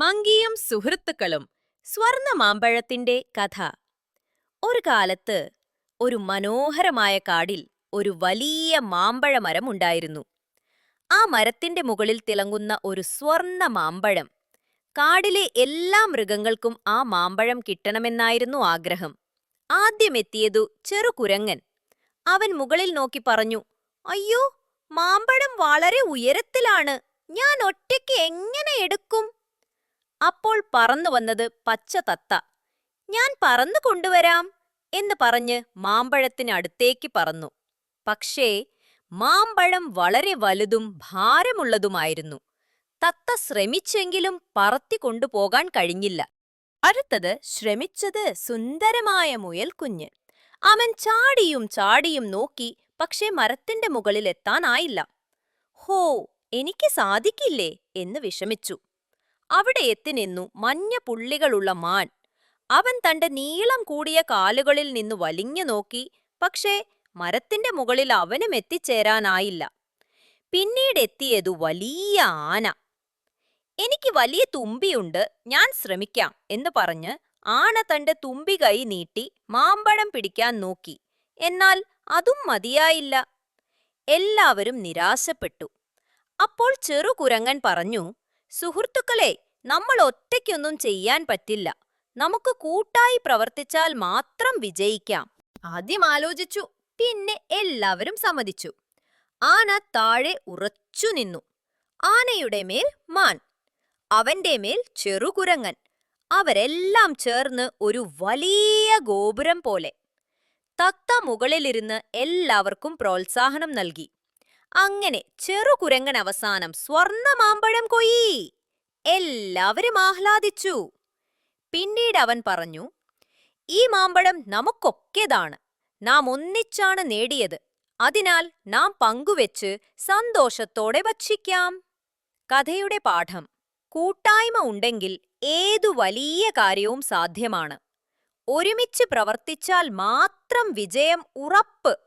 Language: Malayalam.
മങ്കിയും സുഹൃത്തുക്കളും സ്വർണ മാമ്പഴത്തിന്റെ കഥ. ഒരു കാലത്ത് ഒരു മനോഹരമായ കാടിൽ ഒരു വലിയ മാമ്പഴമരം ഉണ്ടായിരുന്നു. ആ മരത്തിന്റെ മുകളിൽ തിളങ്ങുന്ന ഒരു സ്വർണ മാമ്പഴം. കാടിലെ എല്ലാ മൃഗങ്ങൾക്കും ആ മാമ്പഴം കിട്ടണമെന്നായിരുന്നു ആഗ്രഹം. ആദ്യമെത്തിയതു ചെറുകുരങ്ങൻ. അവൻ മുകളിൽ നോക്കി പറഞ്ഞു, "അയ്യോ, മാമ്പഴം വളരെ ഉയരത്തിലാണ്. ഞാൻ ഒറ്റയ്ക്ക് എങ്ങനെ എടുക്കും?" അപ്പോൾ പറന്നു വന്നത് പച്ച തത്ത. "ഞാൻ പറന്നു കൊണ്ടുവരാം" എന്ന് പറഞ്ഞ് മാമ്പഴത്തിനടുത്തേക്ക് പറന്നു. പക്ഷേ മാമ്പഴം വളരെ വലുതും ഭാരമുള്ളതുമായിരുന്നു. തത്ത ശ്രമിച്ചെങ്കിലും പറത്തിക്കൊണ്ടുപോകാൻ കഴിഞ്ഞില്ല. അടുത്തത് ശ്രമിച്ചത് സുന്ദരമായ മുയൽക്കുഞ്ഞ്. അവൻ ചാടിയും ചാടിയും നോക്കി, പക്ഷേ മരത്തിന്റെ മുകളിൽ എത്താനായില്ല. "ഹോ, എനിക്ക് സാധിക്കില്ലേ" എന്ന് വിഷമിച്ചു. അവിടെ എത്തിനിന്നു മഞ്ഞ പുള്ളികളുള്ള മാൻ. അവൻ തന്റെ നീളം കൂടിയ കാലുകളിൽ നിന്നു വലിഞ്ഞു നോക്കി, പക്ഷേ മരത്തിന്റെ മുകളിൽ അവനും എത്തിച്ചേരാനായില്ല. പിന്നീട് എത്തിയതു വലിയ ആന. "എനിക്ക് വലിയ തുമ്പിയുണ്ട്, ഞാൻ ശ്രമിക്കാം" എന്ന് പറഞ്ഞ് ആന തന്റെ തുമ്പി കൈ നീട്ടി മാമ്പഴം പിടിക്കാൻ നോക്കി. എന്നാൽ അതും മതിയായില്ല. എല്ലാവരും നിരാശപ്പെട്ടു. അപ്പോൾ ചെറുകുരങ്ങൻ പറഞ്ഞു, "സുഹൃത്തുക്കളെ, നമ്മൾ ഒറ്റയ്ക്കൊന്നും ചെയ്യാൻ പറ്റില്ല. നമുക്ക് കൂട്ടായി പ്രവർത്തിച്ചാൽ മാത്രം വിജയിക്കാം." ആദ്യം ആലോചിച്ചു, പിന്നെ എല്ലാവരും സമ്മതിച്ചു. ആന താഴെ ഉറച്ചു നിന്നു. ആനയുടെ മേൽ മാൻ, അവന്റെ മേൽ ചെറുകുരങ്ങൻ. അവരെല്ലാം ചേർന്ന് ഒരു വലിയ ഗോപുരം പോലെ. തത്ത മുകളിലിരുന്ന് എല്ലാവർക്കും പ്രോത്സാഹനം നൽകി. അങ്ങനെ ചെറുകുരങ്ങൻ അവസാനം സ്വർണ മാമ്പഴം കൊയ്യി. എല്ലാവരും ആഹ്ലാദിച്ചു. പിന്നീട് അവൻ പറഞ്ഞു, "ഈ മാമ്പഴം നമുക്കൊക്കേതാണ്. നാം ഒന്നിച്ചാണ് നേടിയത്. അതിനാൽ നാം പങ്കുവെച്ച് സന്തോഷത്തോടെ ഭക്ഷിക്കാം." കഥയുടെ പാഠം: കൂട്ടായ്മ ഉണ്ടെങ്കിൽ ഏതു വലിയ കാര്യവും സാധ്യമാണ്. ഒരുമിച്ച് പ്രവർത്തിച്ചാൽ മാത്രം വിജയം ഉറപ്പ്.